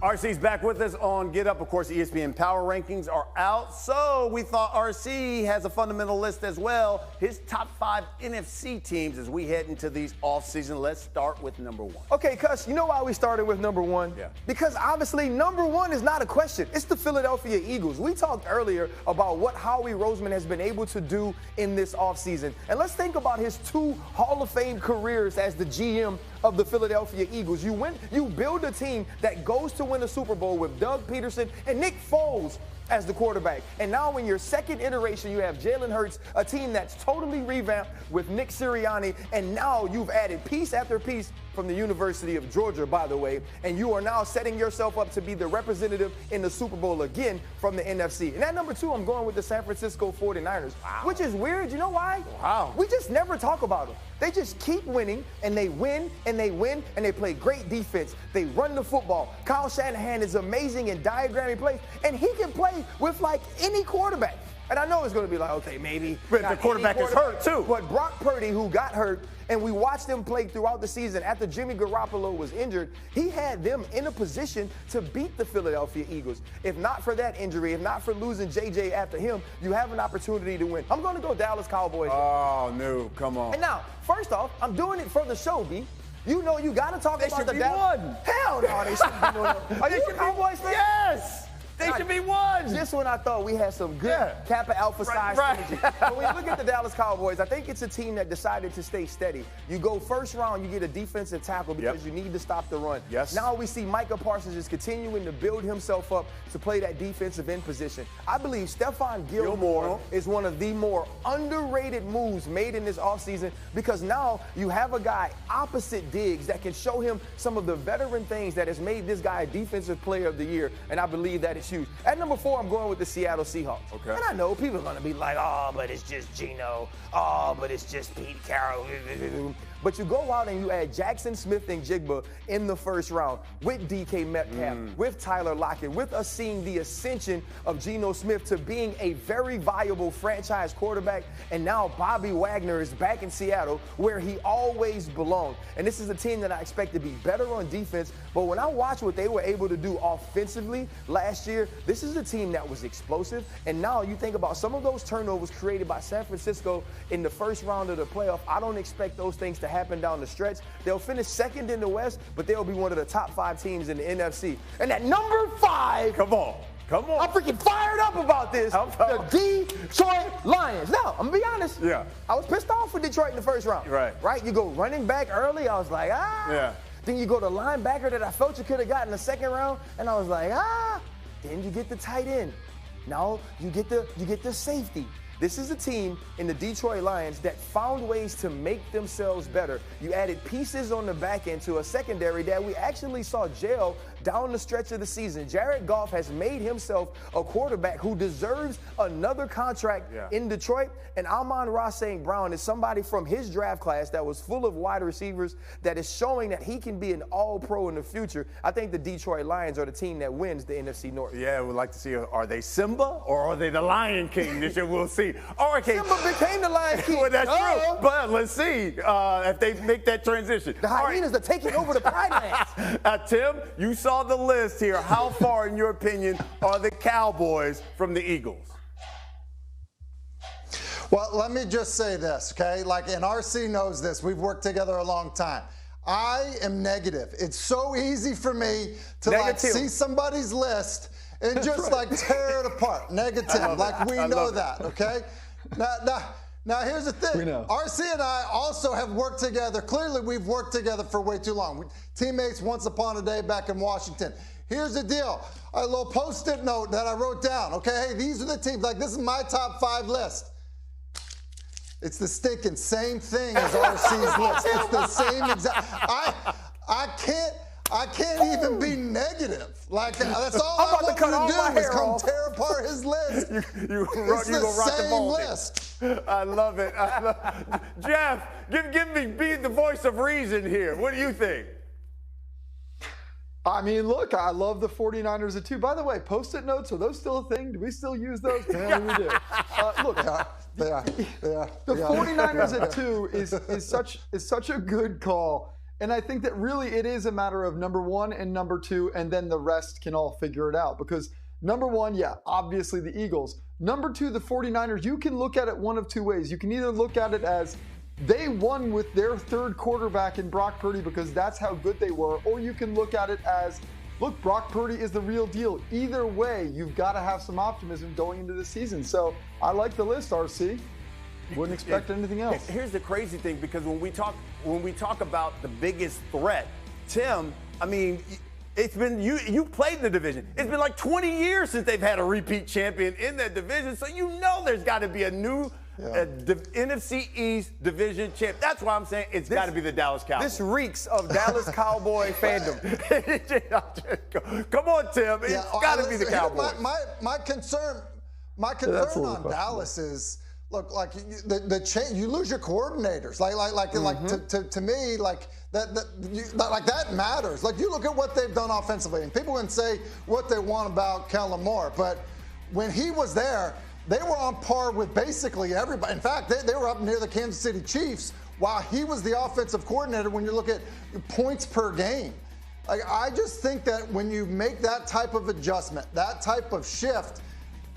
RC's back with us on Get Up. Of course, ESPN Power Rankings are out, so we thought RC has a fundamental list as well. His top 5 NFC teams as we head into these offseason. Let's start with number 1. Okay, Cuss, you know why we started with number 1? Yeah. Because obviously number 1 is not a question. It's the Philadelphia Eagles. We talked earlier about what Howie Roseman has been able to do in this offseason. And let's think about his 2 Hall of Fame careers as the GM of the Philadelphia Eagles. You build a team that goes to win a Super Bowl with Doug Peterson and Nick Foles as the quarterback. And now in your second iteration, you have Jalen Hurts, a team that's totally revamped with Nick Sirianni, and now you've added piece after piece from the University of Georgia, by the way, and you are now setting yourself up to be the representative in the Super Bowl again from the NFC. And at number 2, I'm going with the San Francisco 49ers, which is weird. You know why? Wow. We just never talk about them. They just keep winning, and they win, and they win, and they play great defense. They run the football. Kyle Shanahan is amazing in diagramming plays, and he can play with, like, any quarterback. And I know it's going to be like, okay, maybe. But the quarterback is hurt, too. But Brock Purdy, who got hurt, and we watched him play throughout the season after Jimmy Garoppolo was injured, he had them in a position to beat the Philadelphia Eagles. If not for that injury, if not for losing J.J. after him, you have an opportunity to win. I'm going to go Dallas Cowboys. Oh, no, come on. And now, first off, I'm doing it for the show, B. You know you got to talk about the Dallas. Hell no, they should be doing. Are you a Cowboys fan? Yes. They should be 1. This one I thought we had some good Kappa Alpha size energy. But when you look at the Dallas Cowboys, I think it's a team that decided to stay steady. You go first round, you get a defensive tackle because you need to stop the run. Yes. Now we see Micah Parsons is continuing to build himself up to play that defensive end position. I believe Stephon Gilmore is one of the more underrated moves made in this offseason because now you have a guy opposite Diggs that can show him some of the veteran things that has made this guy a defensive player of the year, and I believe that is huge. At number 4, I'm going with the Seattle Seahawks. Okay. And I know people are going to be like, oh, but it's just Geno. Oh, but it's just Pete Carroll. But you go out and you add Jackson Smith and Jigba in the first round with DK Metcalf, with Tyler Lockett, with us seeing the ascension of Geno Smith to being a very viable franchise quarterback. And now Bobby Wagner is back in Seattle where he always belonged. And this is a team that I expect to be better on defense. But when I watch what they were able to do offensively last year, this is a team that was explosive. And now you think about some of those turnovers created by San Francisco in the first round of the playoff. I don't expect those things to happen down the stretch. They'll finish second in the West, but they'll be one of the top 5 teams in the NFC. And at number 5, Come on. I'm freaking fired up about this. The Detroit Lions. Now, I'm gonna be honest. Yeah. I was pissed off with Detroit in the first round. Right? You go running back early. I was like, Yeah. Then you go to linebacker that I felt you could have gotten in the second round, and I was like, Then you get the tight end. Now you get the safety. This is a team in the Detroit Lions that found ways to make themselves better. You added pieces on the back end to a secondary that we actually saw gel down the stretch of the season. Jared Goff has made himself a quarterback who deserves another contract in Detroit. And Amon-Ra St. Brown is somebody from his draft class that was full of wide receivers that is showing that he can be an all-pro in the future. I think the Detroit Lions are the team that wins the NFC North. Yeah, we'd like to see, are they Simba or are they the Lion King this year? We'll see. Okay. Simba became the Lion King. Well, that's true. But let's see if they make that transition. The hyenas are taking over the Pride Lands. Tim, you saw the list here. How far, in your opinion, are the Cowboys from the Eagles? Well, let me just say this, okay? And RC knows this. We've worked together a long time. I am negative. It's so easy for me to see somebody's list and just tear it apart. Negative. We know that, okay? Now, here's the thing. RC and I also have worked together. Clearly, we've worked together for way too long. Teammates once upon a day back in Washington. Here's the deal. A little Post-it note that I wrote down, okay? Hey, these are the teams. This is my top 5 list. It's the stinking same thing as RC's list. It's the same exact. I can't even be negative. That's all I want to do is come tear apart his list. It's the same list. I love it. Jeff, be the voice of reason here. What do you think? I mean, look, I love the 49ers too. By the way, Post-it notes, are those still a thing? Do we still use those? Apparently we do. Look, the 49ers at 2 is such a good call. And I think that really it is a matter of number 1 and number 2, and then the rest can all figure it out. Because number 1, yeah, obviously the Eagles. Number 2, the 49ers, you can look at it one of two ways. You can either look at it as they won with their third quarterback in Brock Purdy because that's how good they were, or you can look at it as, look, Brock Purdy is the real deal. Either way, you've got to have some optimism going into the season. So I like the list, RC. Wouldn't expect anything else. Here's the crazy thing, because when we talk about the biggest threat, Tim, I mean, it's been you played in the division. It's been like 20 years since they've had a repeat champion in that division, so you know there's got to be a new NFC East division champ. That's why I'm saying it's got to be the Dallas Cowboys. This reeks of Dallas Cowboy fandom. Come on, Tim. It's got to be the Cowboys. My concern on Dallas is, look, like you lose your coordinators. To me, like that matters. Like, you look at what they've done offensively, and people can say what they want about Kellen Moore, but when he was there, they were on par with basically everybody. In fact, they were up near the Kansas City Chiefs while he was the offensive coordinator when you look at points per game. Like, I just think that when you make that type of adjustment, that type of shift,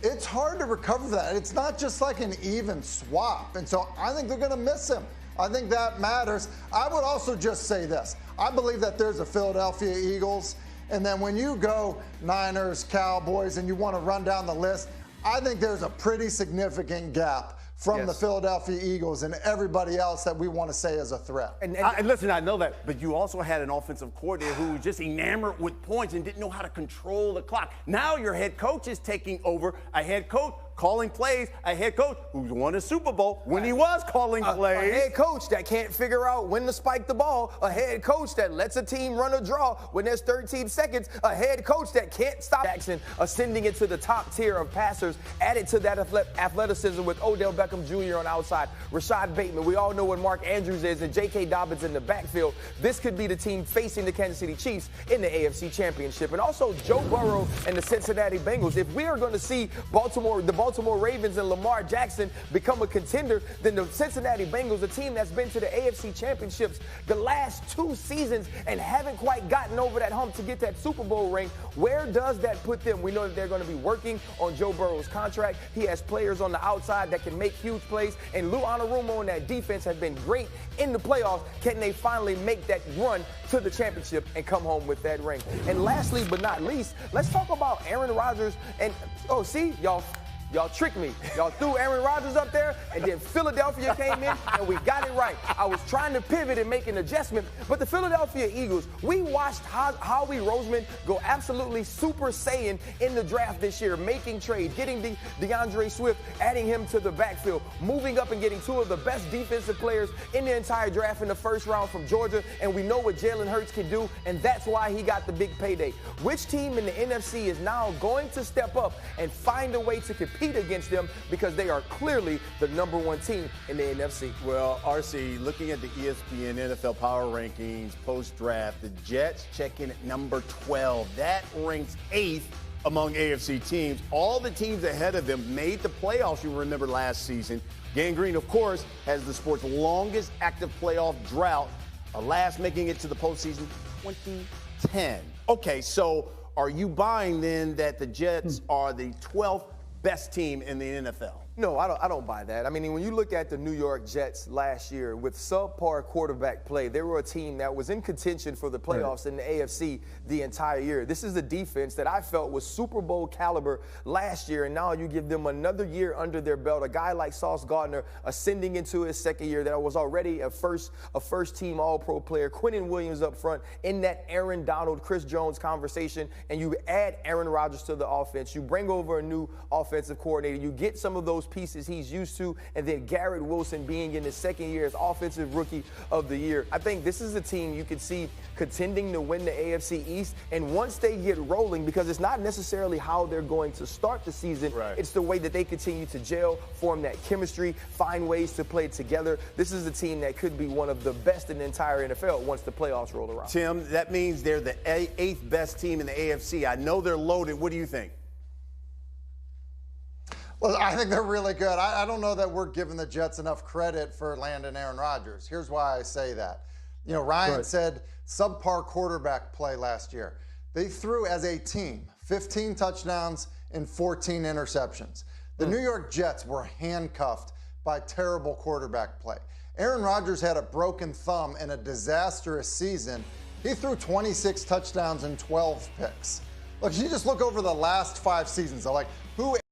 it's hard to recover from that. It's not just like an even swap. And so I think they're going to miss him. I think that matters. I would also just say this. I believe that there's a Philadelphia Eagles. And then when you go Niners, Cowboys, and you want to run down the list, I think there's a pretty significant gap from the Philadelphia Eagles and everybody else that we want to say is a threat. And listen, I know that, but you also had an offensive coordinator who was just enamored with points and didn't know how to control the clock. Now your head coach is taking over, a head coach calling plays, a head coach who's won a Super Bowl when he was calling plays. A head coach that can't figure out when to spike the ball, a head coach that lets a team run a draw when there's 13 seconds, a head coach that can't stop Jackson ascending into the top tier of passers, added to that athleticism with Odell Beckham Jr. on the outside, Rashad Bateman. We all know what Mark Andrews is, and J.K. Dobbins in the backfield. This could be the team facing the Kansas City Chiefs in the AFC Championship. And also Joe Burrow and the Cincinnati Bengals. If we are going to see the Baltimore Ravens and Lamar Jackson become a contender, then the Cincinnati Bengals, a team that's been to the AFC Championships the last 2 seasons and haven't quite gotten over that hump to get that Super Bowl ring, where does that put them? We know that they're going to be working on Joe Burrow's contract. He has players on the outside that can make huge plays, and Lou Anarumo and that defense have been great in the playoffs. Can they finally make that run to the championship and come home with that ring? And lastly but not least, let's talk about Aaron Rodgers. And see, y'all tricked me. Y'all threw Aaron Rodgers up there, and then Philadelphia came in, and we got it right. I was trying to pivot and make an adjustment, but the Philadelphia Eagles, we watched Howie Roseman go absolutely Super Saiyan in the draft this year, making trades, getting DeAndre Swift, adding him to the backfield, moving up and getting 2 of the best defensive players in the entire draft in the first round from Georgia, and we know what Jalen Hurts can do, and that's why he got the big payday. Which team in the NFC is now going to step up and find a way to compete against them, because they are clearly the #1 team in the NFC? Well, RC, looking at the ESPN NFL Power Rankings post-draft, the Jets check in at number 12. That ranks 8th among AFC teams. All the teams ahead of them made the playoffs, you remember, last season. Gang Green, of course, has the sport's longest active playoff drought, last making it to the postseason 2010. Okay, so are you buying then that the Jets are the 12th best team in the NFL? No, I don't buy that. I mean, when you look at the New York Jets last year with subpar quarterback play, they were a team that was in contention for the playoffs in the AFC the entire year. This is a defense that I felt was Super Bowl caliber last year, and now you give them another year under their belt. A guy like Sauce Gardner ascending into his second year, that was already a first-team All-Pro player. Quinnen Williams up front in that Aaron Donald, Chris Jones conversation, and you add Aaron Rodgers to the offense. You bring over a new offensive coordinator. You get some of those pieces he's used to, and then Garrett Wilson being in his second year as Offensive Rookie of the Year. I think this is a team you could see contending to win the AFC East, and once they get rolling, because it's not necessarily how they're going to start the season, it's the way that they continue to gel, form that chemistry, find ways to play together. This is a team that could be one of the best in the entire NFL once the playoffs roll around. Tim, that means they're the 8th best team in the AFC. I know they're loaded. What do you think? Well, I think they're really good. I don't know that we're giving the Jets enough credit for landing Aaron Rodgers. Here's why I say that. You know, Ryan said subpar quarterback play last year. They threw as a team 15 touchdowns and 14 interceptions. The New York Jets were handcuffed by terrible quarterback play. Aaron Rodgers had a broken thumb in a disastrous season. He threw 26 touchdowns and 12 picks. Look, you just look over the last 5 seasons. Like, who